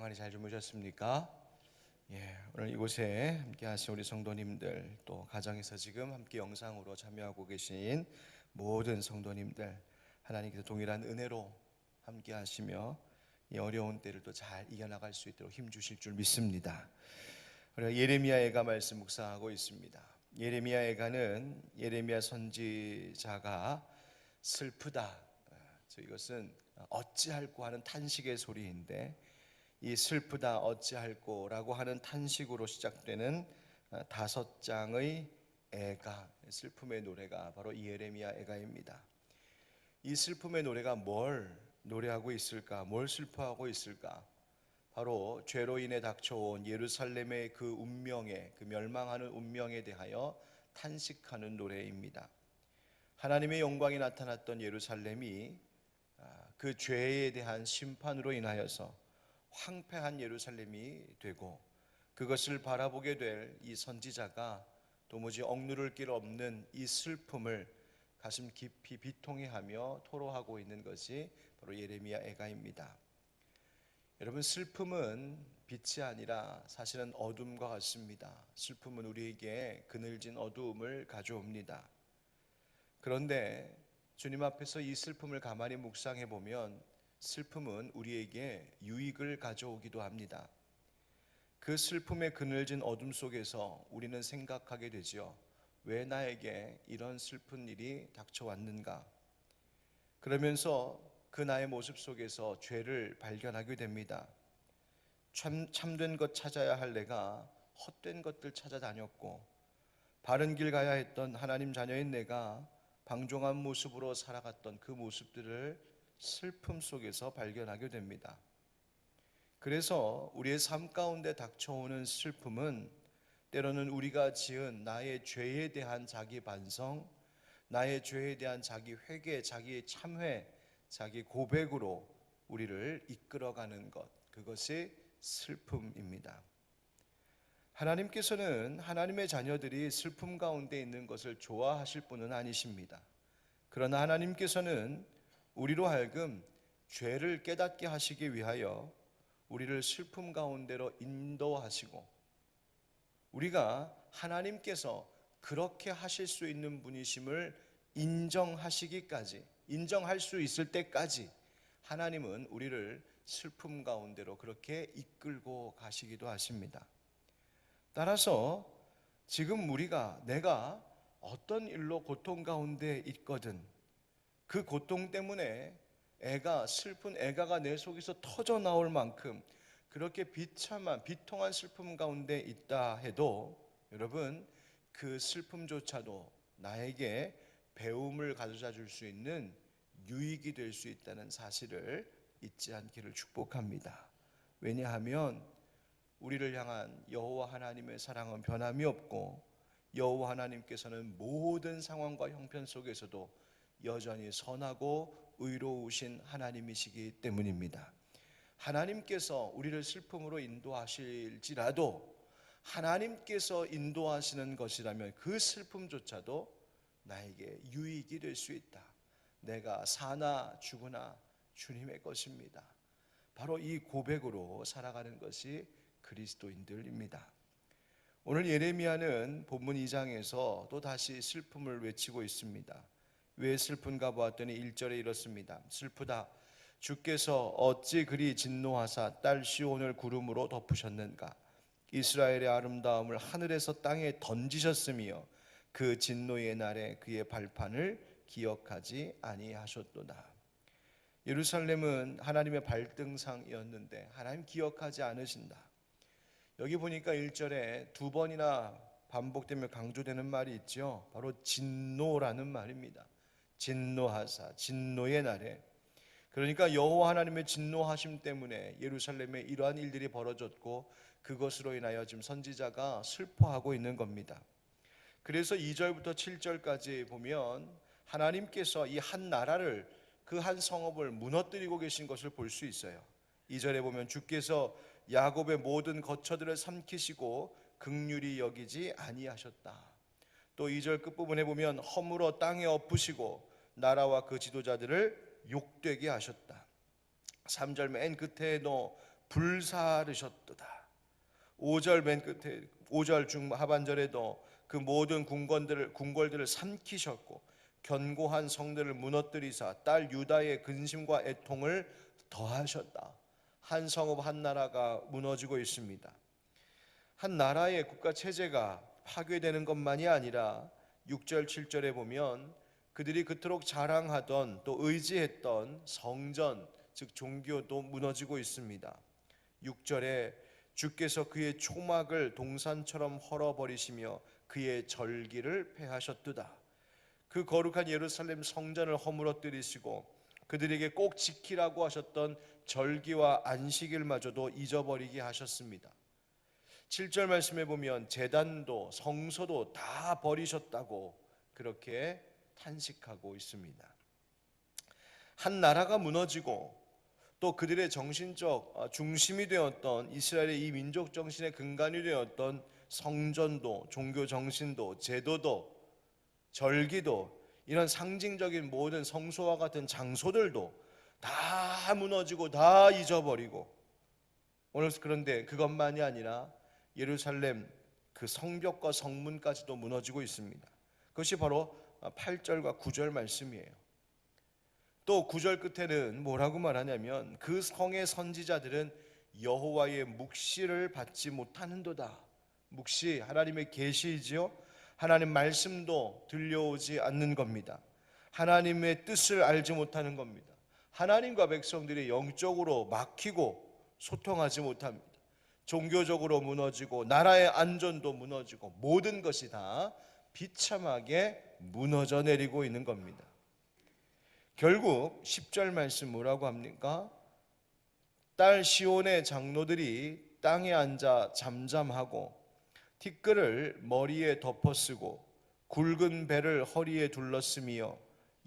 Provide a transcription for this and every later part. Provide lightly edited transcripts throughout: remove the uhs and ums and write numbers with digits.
평안히 잘 주무셨습니까? 오늘 이곳에 함께 하신 우리 성도님들, 또 가정에서 지금 함께 영상으로 참여하고 계신 모든 성도님들, 하나님께서 동일한 은혜로 함께 하시며 이 어려운 때를 또 잘 이겨나갈 수 있도록 힘 주실 줄 믿습니다. 우리가 예레미야 애가 말씀 묵상하고 있습니다. 예레미야 애가는 예레미야 선지자가 슬프다, 이것은 어찌할꼬 하는 탄식의 소리인데, 이 슬프다 어찌할꼬라고 하는 탄식으로 시작되는 5장의 애가, 슬픔의 노래가 바로 이 예레미야 애가입니다. 이 슬픔의 노래가 뭘 노래하고 있을까? 뭘 슬퍼하고 있을까? 바로 죄로 인해 닥쳐온 예루살렘의 그 운명에, 그 멸망하는 운명에 대하여 탄식하는 노래입니다. 하나님의 영광이 나타났던 예루살렘이 그 죄에 대한 심판으로 인하여서 황폐한 예루살렘이 되고, 그것을 바라보게 될 이 선지자가 도무지 억누를 길 없는 이 슬픔을 가슴 깊이 비통해하며 토로하고 있는 것이 바로 예레미야 애가입니다. 여러분, 슬픔은 빛이 아니라 사실은 어둠과 같습니다. 슬픔은 우리에게 그늘진 어두움을 가져옵니다. 그런데 주님 앞에서 이 슬픔을 가만히 묵상해 보면 슬픔은 우리에게 유익을 가져오기도 합니다. 그 슬픔의 그늘진 어둠 속에서 우리는 생각하게 되죠. 왜 나에게 이런 슬픈 일이 닥쳐왔는가? 그러면서 그 나의 모습 속에서 죄를 발견하게 됩니다. 참된 것 찾아야 할 내가 헛된 것들 찾아다녔고, 바른 길 가야 했던 하나님 자녀인 내가 방종한 모습으로 살아갔던 그 모습들을 슬픔 속에서 발견하게 됩니다. 그래서 우리의 삶 가운데 닥쳐오는 슬픔은 때로는 우리가 지은 나의 죄에 대한 자기 반성, 나의 죄에 대한 자기 회개, 자기 참회, 자기 고백으로 우리를 이끌어가는 것, 그것이 슬픔입니다. 하나님께서는 하나님의 자녀들이 슬픔 가운데 있는 것을 좋아하실 분은 아니십니다. 그러나 하나님께서는 우리로 하여금 죄를 깨닫게 하시기 위하여 우리를 슬픔 가운데로 인도하시고, 우리가 하나님께서 그렇게 하실 수 있는 분이심을 인정하시기까지, 인정할 수 있을 때까지 하나님은 우리를 슬픔 가운데로 그렇게 이끌고 가시기도 하십니다. 따라서 지금 내가 어떤 일로 고통 가운데 있거든, 그 고통 때문에 슬픈 애가가 내 속에서 터져 나올 만큼 그렇게 비참한 비통한 슬픔 가운데 있다 해도, 여러분, 그 슬픔조차도 나에게 배움을 가져다 줄 수 있는 유익이 될 수 있다는 사실을 잊지 않기를 축복합니다. 왜냐하면 우리를 향한 여호와 하나님의 사랑은 변함이 없고, 여호와 하나님께서는 모든 상황과 형편 속에서도 여전히 선하고 의로우신 하나님이시기 때문입니다. 하나님께서 우리를 슬픔으로 인도하실지라도 하나님께서 인도하시는 것이라면 그 슬픔조차도 나에게 유익이 될 수 있다. 내가 사나 죽으나 주님의 것입니다. 바로 이 고백으로 살아가는 것이 그리스도인들입니다. 오늘 예레미야는 본문 2장에서 또 다시 슬픔을 외치고 있습니다. 왜 슬픈가 보았더니 1절에 이렇습니다. 슬프다, 주께서 어찌 그리 진노하사 딸 시온을 구름으로 덮으셨는가? 이스라엘의 아름다움을 하늘에서 땅에 던지셨으며 그 진노의 날에 그의 발판을 기억하지 아니하셨도다. 예루살렘은 하나님의 발등상이었는데 하나님 기억하지 않으신다. 여기 보니까 1절에 2번이나 반복되며 강조되는 말이 있죠. 바로 진노라는 말입니다. 진노하사, 진노의 날에. 그러니까 여호와 하나님의 진노하심 때문에 예루살렘에 이러한 일들이 벌어졌고, 그것으로 인하여 지금 선지자가 슬퍼하고 있는 겁니다. 그래서 2절부터 7절까지 보면 하나님께서 이 한 나라를, 그 한 성읍을 무너뜨리고 계신 것을 볼 수 있어요. 2절에 보면 주께서 야곱의 모든 거처들을 삼키시고 긍휼히 여기지 아니하셨다. 또 2절 끝부분에 보면 허물어 땅에 엎으시고 나라와 그 지도자들을 욕되게 하셨다. 3절 맨 끝에도 불사르셨도다. 5절 맨 끝에 5절 중 하반절에도 그 모든 궁궐들을 삼키셨고 견고한 성들을 무너뜨리사 딸 유다의 근심과 애통을 더하셨다. 한 성읍 한 나라가 무너지고 있습니다. 한 나라의 국가 체제가 파괴되는 것만이 아니라 6절 7절에 보면 그들이 그토록 자랑하던 또 의지했던 성전 즉 종교도 무너지고 있습니다. 6절에 주께서 그의 초막을 동산처럼 헐어버리시며 그의 절기를 폐하셨도다. 그 거룩한 예루살렘 성전을 허물어뜨리시고 그들에게 꼭 지키라고 하셨던 절기와 안식일마저도 잊어버리게 하셨습니다. 7절 말씀에 보면 제단도 성소도 다 버리셨다고 그렇게 탄식하고 있습니다. 한 나라가 무너지고 또 그들의 정신적 중심이 되었던 이스라엘의 이 민족 정신의 근간이 되었던 성전도 종교 정신도 제도도 절기도 이런 상징적인 모든 성소와 같은 장소들도 다 무너지고 다 잊어버리고 오늘 그런데 그것만이 아니라 예루살렘 그 성벽과 성문까지도 무너지고 있습니다. 그것이 바로 8절과 9절 말씀이에요. 또 9절 끝에는 뭐라고 말하냐면 그 성의 선지자들은 여호와의 묵시를 받지 못하는도다. 묵시 하나님의 계시이지요. 하나님 말씀도 들려오지 않는 겁니다. 하나님의 뜻을 알지 못하는 겁니다. 하나님과 백성들이 영적으로 막히고 소통하지 못합니다. 종교적으로 무너지고 나라의 안전도 무너지고 모든 것이 다 비참하게 무너져 내리고 있는 겁니다. 결국 10절 말씀 뭐라고 합니까? 딸 시온의 장로들이 땅에 앉아 잠잠하고 티끌을 머리에 덮어쓰고 굵은 배를 허리에 둘렀으며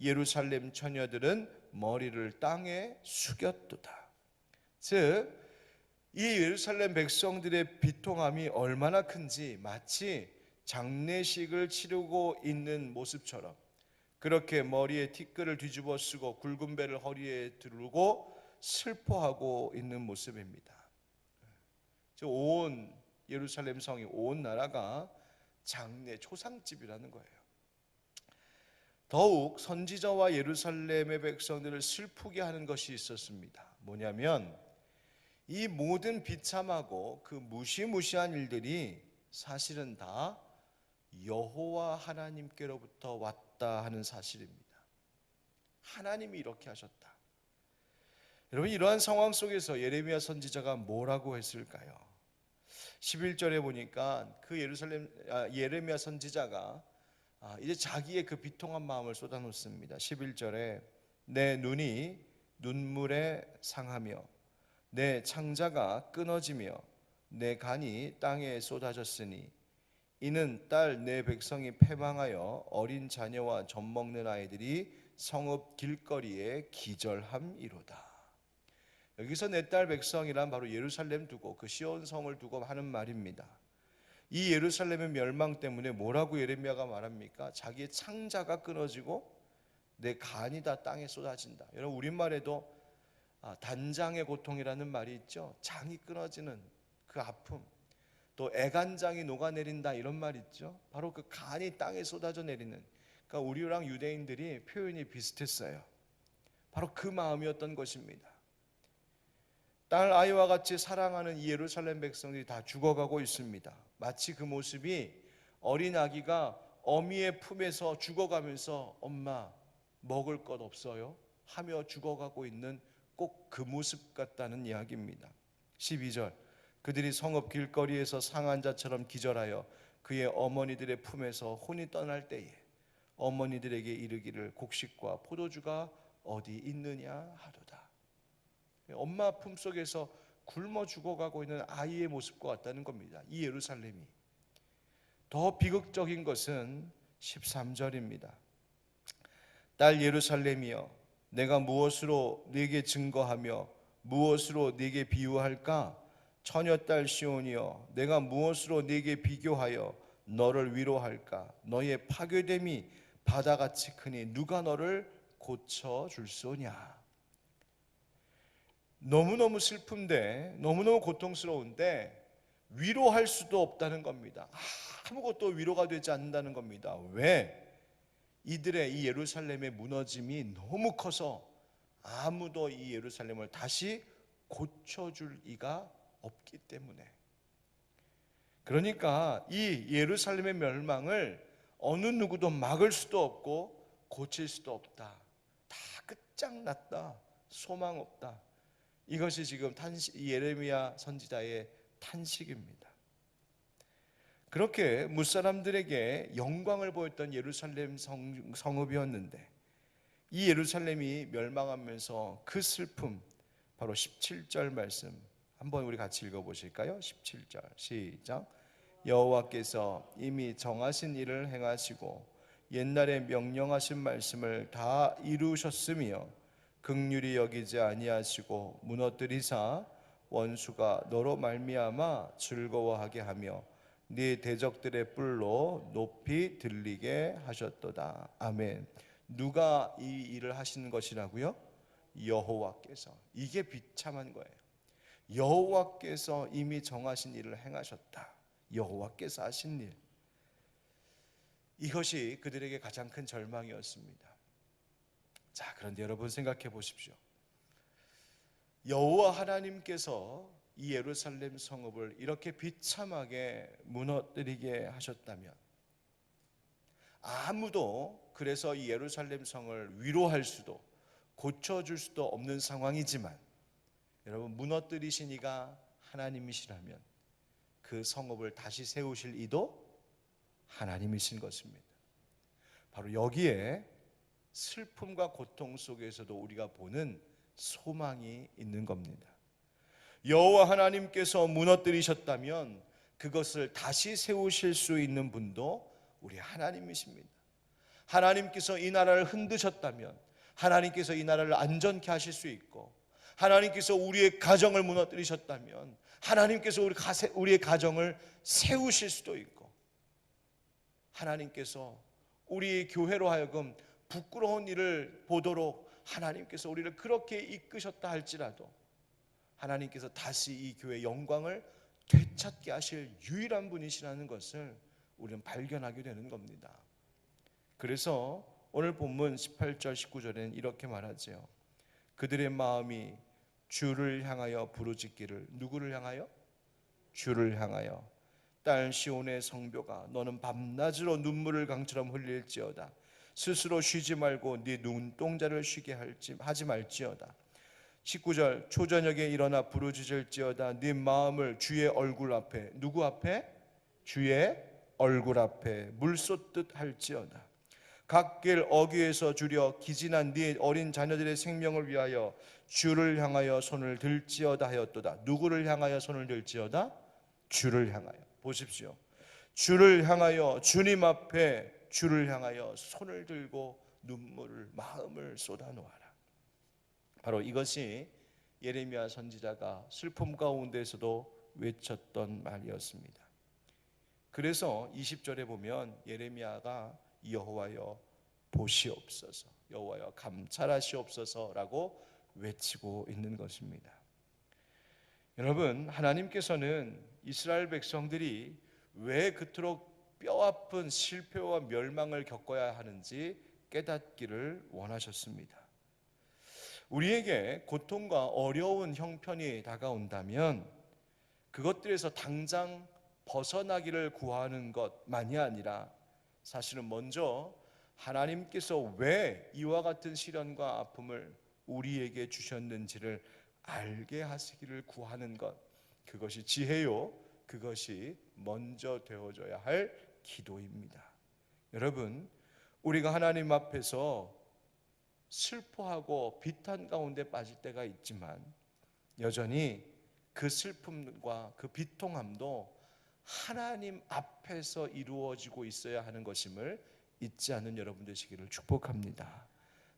예루살렘 처녀들은 머리를 땅에 숙였도다. 즉 이 예루살렘 백성들의 비통함이 얼마나 큰지 마치 장례식을 치르고 있는 모습처럼 그렇게 머리에 티끌을 뒤집어 쓰고 굵은 배를 허리에 두르고 슬퍼하고 있는 모습입니다. 온 예루살렘 성이 온 나라가 장례 초상집이라는 거예요. 더욱 선지자와 예루살렘의 백성들을 슬프게 하는 것이 있었습니다. 뭐냐면 이 모든 비참하고 그 무시무시한 일들이 사실은 다 여호와 하나님께로부터 왔다 하는 사실입니다. 하나님이 이렇게 하셨다. 여러분 이러한 상황 속에서 예레미야 선지자가 뭐라고 했을까요? 11절에 보니까 그 예레미야 선지자가 이제 자기의 그 비통한 마음을 쏟아놓습니다. 11절에 내 눈이 눈물에 상하며 내 창자가 끊어지며 내 간이 땅에 쏟아졌으니 이는 딸 내 백성이 패망하여 어린 자녀와 젖 먹는 아이들이 성읍 길거리에 기절함이로다. 여기서 내 딸 백성이란 바로 예루살렘 두고 그 시온 성을 두고 하는 말입니다. 이 예루살렘의 멸망 때문에 뭐라고 예레미야가 말합니까? 자기의 창자가 끊어지고 내 간이 다 땅에 쏟아진다. 여러분 우리말에도 단장의 고통이라는 말이 있죠. 장이 끊어지는 그 아픔, 또 애간장이 녹아내린다 이런 말 있죠. 바로 그 간이 땅에 쏟아져 내리는, 그러니까 우리랑 유대인들이 표현이 비슷했어요. 바로 그 마음이었던 것입니다. 딸 아이와 같이 사랑하는 이 예루살렘 백성들이 다 죽어가고 있습니다. 마치 그 모습이 어린 아기가 어미의 품에서 죽어가면서 엄마 먹을 것 없어요 하며 죽어가고 있는 꼭 그 모습 같다는 이야기입니다. 12절 그들이 성읍 길거리에서 상한 자처럼 기절하여 그의 어머니들의 품에서 혼이 떠날 때에 어머니들에게 이르기를 곡식과 포도주가 어디 있느냐 하도다. 엄마 품속에서 굶어 죽어가고 있는 아이의 모습과 같다는 겁니다. 이 예루살렘이. 더 비극적인 것은 13절입니다. 딸 예루살렘이여 내가 무엇으로 네게 증거하며 무엇으로 네게 비유할까? 처녀딸 시온이여 내가 무엇으로 네게 비교하여 너를 위로할까? 너의 파괴됨이 바다같이 크니 누가 너를 고쳐줄 소냐? 너무너무 슬픈데, 너무너무 고통스러운데 위로할 수도 없다는 겁니다. 아무것도 위로가 되지 않는다는 겁니다. 왜? 이들의 이 예루살렘의 무너짐이 너무 커서 아무도 이 예루살렘을 다시 고쳐줄 이가 없기 때문에. 그러니까 이 예루살렘의 멸망을 어느 누구도 막을 수도 없고 고칠 수도 없다. 다 끝장났다. 소망 없다. 이것이 지금 예레미야 선지자의 탄식입니다. 그렇게 무사람들에게 영광을 보였던 예루살렘 성읍이었는데 이 예루살렘이 멸망하면서 그 슬픔, 바로 17절 말씀 한번 우리 같이 읽어보실까요? 17절 시작. 여호와께서 이미 정하신 일을 행하시고 옛날에 명령하신 말씀을 다 이루셨으며 긍휼히 여기지 아니하시고 무너뜨리사 원수가 너로 말미암아 즐거워하게 하며 네 대적들의 뿔로 높이 들리게 하셨도다. 아멘. 누가 이 일을 하시는 것이라고요? 여호와께서. 이게 비참한 거예요. 여호와께서 이미 정하신 일을 행하셨다. 여호와께서 하신 일, 이것이 그들에게 가장 큰 절망이었습니다. 자, 그런데 여러분 생각해 보십시오. 여호와 하나님께서 이 예루살렘 성읍을 이렇게 비참하게 무너뜨리게 하셨다면 아무도 그래서 이 예루살렘 성을 위로할 수도 고쳐줄 수도 없는 상황이지만, 여러분, 무너뜨리신 이가 하나님이시라면 그 성읍을 다시 세우실 이도 하나님이신 것입니다. 바로 여기에 슬픔과 고통 속에서도 우리가 보는 소망이 있는 겁니다. 여호와 하나님께서 무너뜨리셨다면 그것을 다시 세우실 수 있는 분도 우리 하나님이십니다. 하나님께서 이 나라를 흔드셨다면 하나님께서 이 나라를 안전케 하실 수 있고, 하나님께서 우리의 가정을 무너뜨리셨다면 하나님께서 우리의 가정을 세우실 수도 있고, 하나님께서 우리 교회로 하여금 부끄러운 일을 보도록 하나님께서 우리를 그렇게 이끄셨다 할지라도 하나님께서 다시 이 교회의 영광을 되찾게 하실 유일한 분이시라는 것을 우리는 발견하게 되는 겁니다. 그래서 오늘 본문 18절 19절에는 이렇게 말하죠. 그들의 마음이 주를 향하여 부르짖기를. 누구를 향하여? 주를 향하여. 딸 시온의 성벽아, 너는 밤낮으로 눈물을 강처럼 흘릴지어다. 스스로 쉬지 말고 네 눈동자를 쉬게 하지 말지어다. 19절 초저녁에 일어나 부르짖을지어다. 네 마음을 주의 얼굴 앞에. 누구 앞에? 주의 얼굴 앞에 물 쏟듯 할지어다. 갓길 어귀에서 주려 기진한 네 어린 자녀들의 생명을 위하여 주를 향하여 손을 들지어다 하였도다. 누구를 향하여 손을 들지어다? 주를 향하여. 보십시오. 주를 향하여, 주님 앞에 주를 향하여 손을 들고 눈물을, 마음을 쏟아놓아라. 바로 이것이 예레미야 선지자가 슬픔 가운데서도 외쳤던 말이었습니다. 그래서 20절에 보면 예레미야가 여호와여 보시옵소서, 여호와여 감찰하시옵소서라고 외치고 있는 것입니다. 여러분, 하나님께서는 이스라엘 백성들이 왜 그토록 뼈아픈 실패와 멸망을 겪어야 하는지 깨닫기를 원하셨습니다. 우리에게 고통과 어려운 형편이 다가온다면 그것들에서 당장 벗어나기를 구하는 것만이 아니라 사실은 먼저 하나님께서 왜 이와 같은 시련과 아픔을 우리에게 주셨는지를 알게 하시기를 구하는 것, 그것이 지혜요, 그것이 먼저 되어져야 할 기도입니다. 여러분, 우리가 하나님 앞에서 슬퍼하고 비탄 가운데 빠질 때가 있지만 여전히 그 슬픔과 그 비통함도 하나님 앞에서 이루어지고 있어야 하는 것임을 잊지 않는 여러분 되시기를 축복합니다.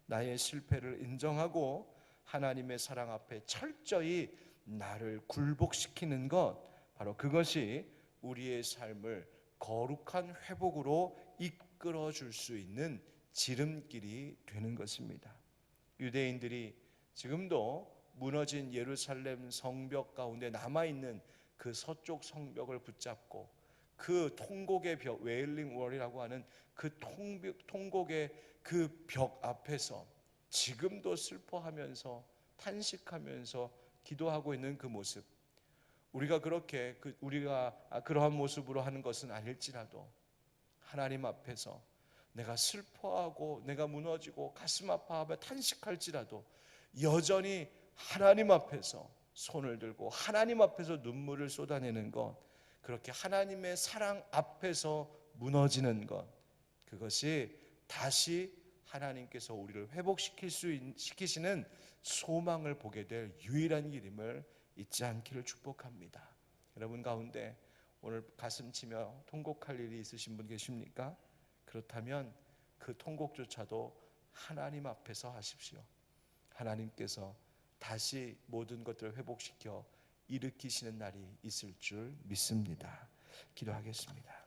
나의 실패를 인정하고 하나님의 사랑 앞에 철저히 나를 굴복시키는 것, 바로 그것이 우리의 삶을 거룩한 회복으로 이끌어 줄 수 있는 지름길이 되는 것입니다. 유대인들이 지금도 무너진 예루살렘 성벽 가운데 남아있는 그 서쪽 성벽을 붙잡고 그 통곡의 벽, 웨일링 월이라고 하는 그 통곡의 그 벽 앞에서 지금도 슬퍼하면서 탄식하면서 기도하고 있는 그 모습, 우리가 그렇게 우리가 그러한 모습으로 하는 것은 아닐지라도 하나님 앞에서 내가 슬퍼하고 내가 무너지고 가슴 아파하며 탄식할지라도 여전히 하나님 앞에서 손을 들고 하나님 앞에서 눈물을 쏟아내는 것, 그렇게 하나님의 사랑 앞에서 무너지는 것, 그것이 다시 하나님께서 우리를 시키시는 소망을 보게 될 유일한 길임을 잊지 않기를 축복합니다. 여러분 가운데 오늘 가슴 치며 통곡할 일이 있으신 분 계십니까? 그렇다면 그 통곡조차도 하나님 앞에서 하십시오. 하나님께서 다시 모든 것들을 회복시켜 일으키시는 날이 있을 줄 믿습니다. 기도하겠습니다.